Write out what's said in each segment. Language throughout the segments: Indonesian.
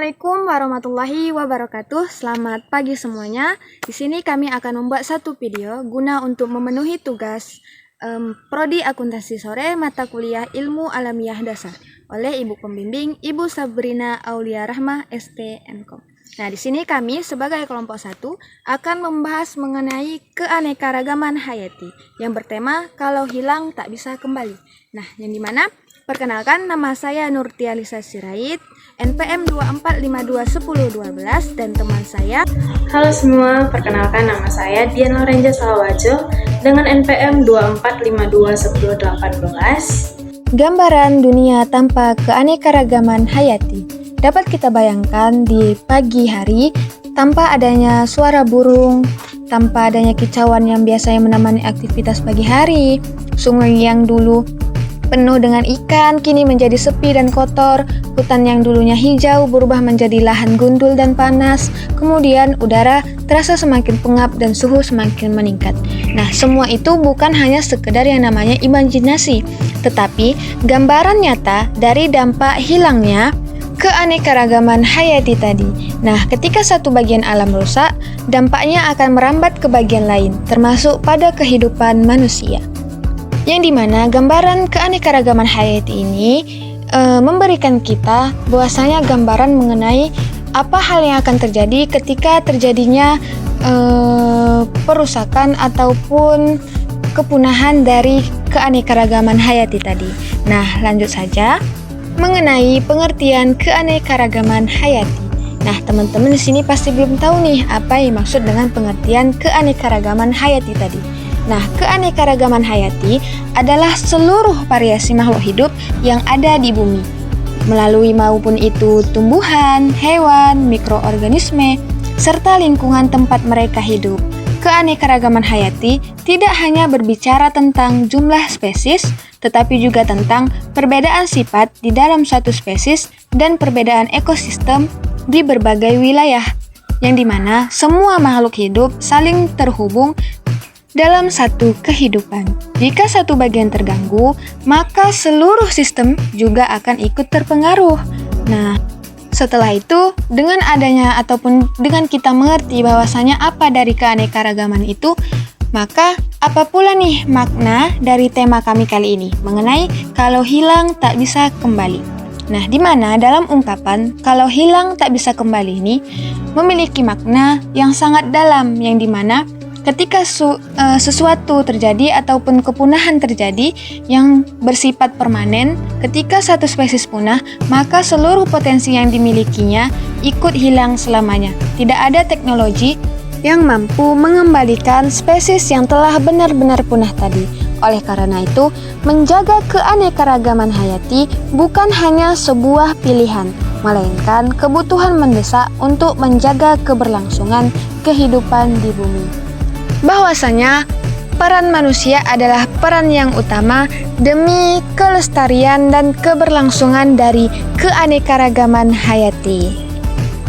Assalamualaikum warahmatullahi wabarakatuh. Selamat pagi semuanya. Di sini kami akan membuat satu video guna untuk memenuhi tugas Prodi Akuntansi Sore mata kuliah Ilmu Alamiah Dasar oleh Ibu Pembimbing Ibu Sabrina Aulia Rahmah ST.M.Com. Nah, di sini kami sebagai kelompok 1 akan membahas mengenai keanekaragaman hayati yang bertema kalau hilang tak bisa kembali. Nah, yang dimana perkenalkan, nama saya Nurtia Lisa Sirait, NPM 24521012, dan teman saya. Halo semua, perkenalkan nama saya Dian Lorenza Salawajo dengan NPM 24521018. Gambaran dunia tanpa keanekaragaman hayati dapat kita bayangkan di pagi hari tanpa adanya suara burung, tanpa adanya kicauan yang biasanya menemani aktivitas pagi hari. Sungai yang dulu penuh dengan ikan kini menjadi sepi dan kotor. Hutan yang dulunya hijau berubah menjadi lahan gundul dan panas. Kemudian udara terasa semakin pengap dan suhu semakin meningkat. Nah, semua itu bukan hanya sekedar yang namanya imajinasi, tetapi gambaran nyata dari dampak hilangnya keanekaragaman hayati tadi. Nah, ketika satu bagian alam rusak, dampaknya akan merambat ke bagian lain, termasuk pada kehidupan manusia. Yang dimana gambaran keanekaragaman hayati ini memberikan kita bahwasanya gambaran mengenai apa hal yang akan terjadi ketika terjadinya perusakan ataupun kepunahan dari keanekaragaman hayati tadi. Nah, lanjut saja mengenai pengertian keanekaragaman hayati. Nah, teman-teman di sini pasti belum tahu nih apa yang maksud dengan pengertian keanekaragaman hayati tadi. Nah, keanekaragaman hayati adalah seluruh variasi makhluk hidup yang ada di bumi, melalui maupun itu tumbuhan, hewan, mikroorganisme, serta lingkungan tempat mereka hidup. Keanekaragaman hayati tidak hanya berbicara tentang jumlah spesies, tetapi juga tentang perbedaan sifat di dalam suatu spesies dan perbedaan ekosistem di berbagai wilayah, yang dimana semua makhluk hidup saling terhubung dalam satu kehidupan. Jika satu bagian terganggu, maka seluruh sistem juga akan ikut terpengaruh. Nah, setelah itu, dengan adanya ataupun dengan kita mengerti bahwasanya apa dari keanekaragaman itu, maka apa pula nih makna dari tema kami kali ini mengenai kalau hilang tak bisa kembali. Nah, di mana dalam ungkapan kalau hilang tak bisa kembali ini memiliki makna yang sangat dalam, yang dimana ketika sesuatu terjadi ataupun kepunahan terjadi yang bersifat permanen, ketika satu spesies punah, maka seluruh potensi yang dimilikinya ikut hilang selamanya. Tidak ada teknologi yang mampu mengembalikan spesies yang telah benar-benar punah tadi. Oleh karena itu, menjaga keanekaragaman hayati bukan hanya sebuah pilihan, melainkan kebutuhan mendesak untuk menjaga keberlangsungan kehidupan di bumi. Bahwasanya peran manusia adalah peran yang utama demi kelestarian dan keberlangsungan dari keanekaragaman hayati.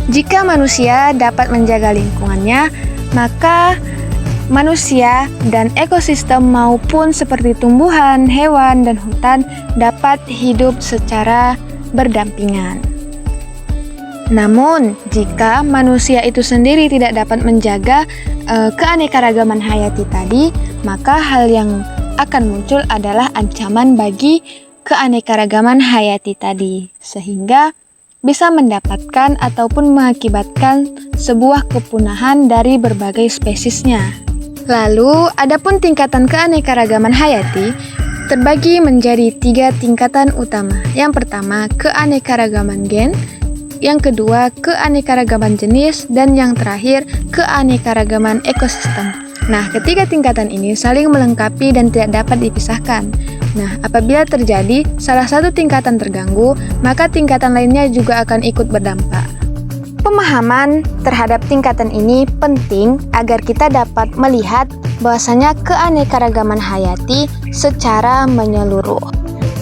Jika manusia dapat menjaga lingkungannya, maka manusia dan ekosistem maupun seperti tumbuhan, hewan, dan hutan dapat hidup secara berdampingan. Namun, jika manusia itu sendiri tidak dapat menjaga keanekaragaman hayati tadi, maka hal yang akan muncul adalah ancaman bagi keanekaragaman hayati tadi, sehingga bisa mendapatkan ataupun mengakibatkan sebuah kepunahan dari berbagai spesiesnya. Lalu, adapun tingkatan keanekaragaman hayati terbagi menjadi 3 tingkatan utama. Yang pertama, keanekaragaman gen. Yang kedua, keanekaragaman jenis, dan yang terakhir, keanekaragaman ekosistem. Nah, ketiga tingkatan ini saling melengkapi dan tidak dapat dipisahkan. Nah, apabila terjadi salah satu tingkatan terganggu, maka tingkatan lainnya juga akan ikut berdampak. Pemahaman terhadap tingkatan ini penting agar kita dapat melihat bahwasanya keanekaragaman hayati secara menyeluruh.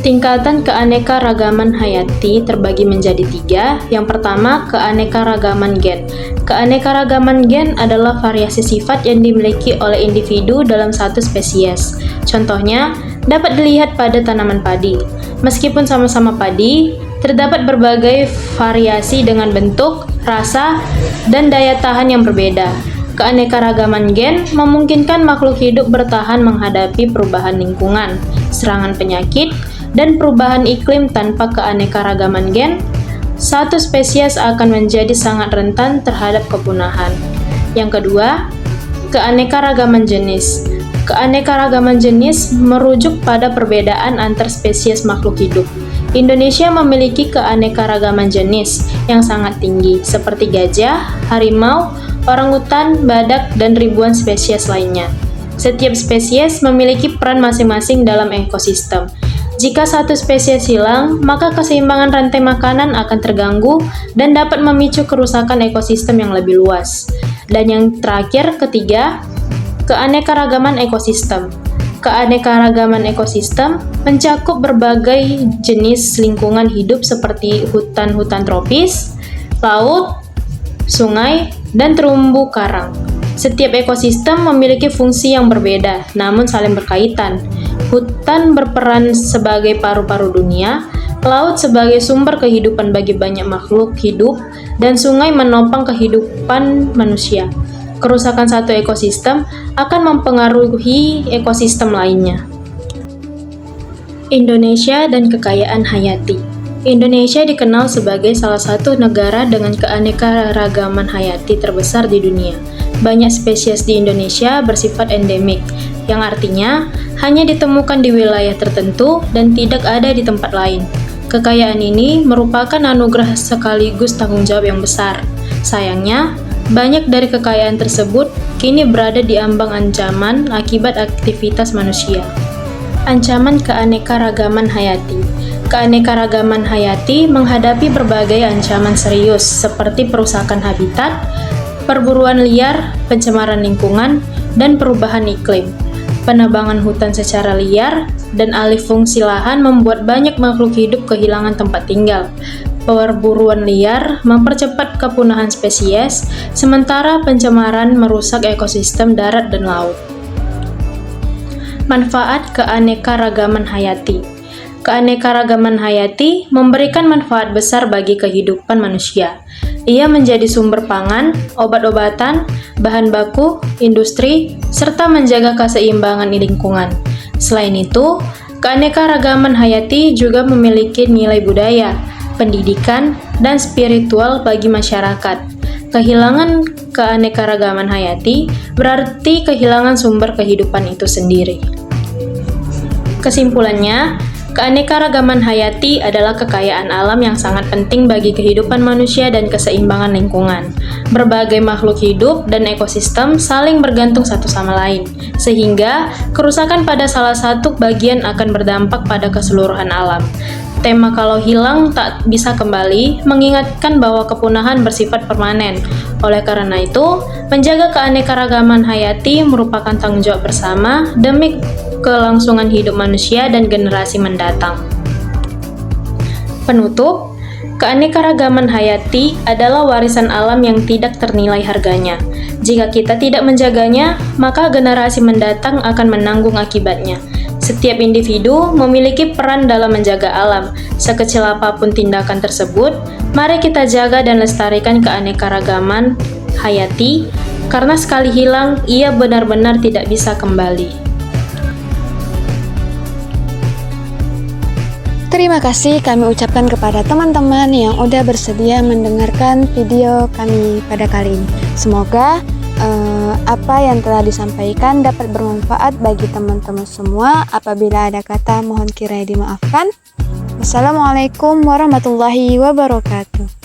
Tingkatan keanekaragaman hayati terbagi menjadi 3. Yang pertama, keanekaragaman gen. Keanekaragaman gen adalah variasi sifat yang dimiliki oleh individu dalam satu spesies. Contohnya, dapat dilihat pada tanaman padi. Meskipun sama-sama padi, Terdapat berbagai variasi dengan bentuk, rasa, dan daya tahan yang berbeda. Keanekaragaman gen memungkinkan makhluk hidup bertahan menghadapi perubahan lingkungan, serangan penyakit, dan perubahan iklim. Tanpa keanekaragaman gen, satu spesies akan menjadi sangat rentan terhadap kepunahan. Yang kedua, keanekaragaman jenis. Keanekaragaman jenis merujuk pada perbedaan antar spesies makhluk hidup. Indonesia memiliki keanekaragaman jenis yang sangat tinggi, seperti gajah, harimau, orangutan, badak, dan ribuan spesies lainnya. Setiap spesies memiliki peran masing-masing dalam ekosistem. Jika satu spesies hilang, maka keseimbangan rantai makanan akan terganggu dan dapat memicu kerusakan ekosistem yang lebih luas. Dan yang terakhir, ketiga, keanekaragaman ekosistem. Keanekaragaman ekosistem mencakup berbagai jenis lingkungan hidup seperti hutan-hutan tropis, laut, sungai, dan terumbu karang. Setiap ekosistem memiliki fungsi yang berbeda, namun saling berkaitan. Hutan berperan sebagai paru-paru dunia, laut sebagai sumber kehidupan bagi banyak makhluk hidup, dan sungai menopang kehidupan manusia. Kerusakan satu ekosistem akan mempengaruhi ekosistem lainnya. Indonesia dan kekayaan hayati. Indonesia dikenal sebagai salah satu negara dengan keanekaragaman hayati terbesar di dunia. Banyak spesies di Indonesia bersifat endemik, yang artinya hanya ditemukan di wilayah tertentu dan tidak ada di tempat lain. Kekayaan ini merupakan anugerah sekaligus tanggung jawab yang besar. Sayangnya, banyak dari kekayaan tersebut kini berada di ambang ancaman akibat aktivitas manusia. Ancaman keanekaragaman hayati. Keanekaragaman hayati menghadapi berbagai ancaman serius seperti perusakan habitat, perburuan liar, pencemaran lingkungan, dan perubahan iklim. Penebangan hutan secara liar dan alih fungsi lahan membuat banyak makhluk hidup kehilangan tempat tinggal. Perburuan liar mempercepat kepunahan spesies, sementara pencemaran merusak ekosistem darat dan laut. Manfaat keanekaragaman hayati. Keanekaragaman hayati memberikan manfaat besar bagi kehidupan manusia. Ia menjadi sumber pangan, obat-obatan, bahan baku, industri, serta menjaga keseimbangan lingkungan. Selain itu, keanekaragaman hayati juga memiliki nilai budaya, pendidikan, dan spiritual bagi masyarakat. Kehilangan keanekaragaman hayati berarti kehilangan sumber kehidupan itu sendiri. Kesimpulannya, keanekaragaman hayati adalah kekayaan alam yang sangat penting bagi kehidupan manusia dan keseimbangan lingkungan. Berbagai makhluk hidup dan ekosistem saling bergantung satu sama lain, sehingga kerusakan pada salah satu bagian akan berdampak pada keseluruhan alam. Tema "kalau hilang tak bisa kembali" mengingatkan bahwa kepunahan bersifat permanen. Oleh karena itu, menjaga keanekaragaman hayati merupakan tanggung jawab bersama demi kelangsungan hidup manusia dan generasi mendatang. Penutup, keanekaragaman hayati adalah warisan alam yang tidak ternilai harganya. Jika kita tidak menjaganya, maka generasi mendatang akan menanggung akibatnya. Setiap individu memiliki peran dalam menjaga alam. Sekecil apapun tindakan tersebut, mari kita jaga dan lestarikan keanekaragaman hayati, karena sekali hilang, ia benar-benar tidak bisa kembali. Terima kasih kami ucapkan kepada teman-teman yang udah bersedia mendengarkan video kami pada kali ini. Semoga apa yang telah disampaikan dapat bermanfaat bagi teman-teman semua. Apabila ada kata mohon kiranya dimaafkan. Wassalamualaikum warahmatullahi wabarakatuh.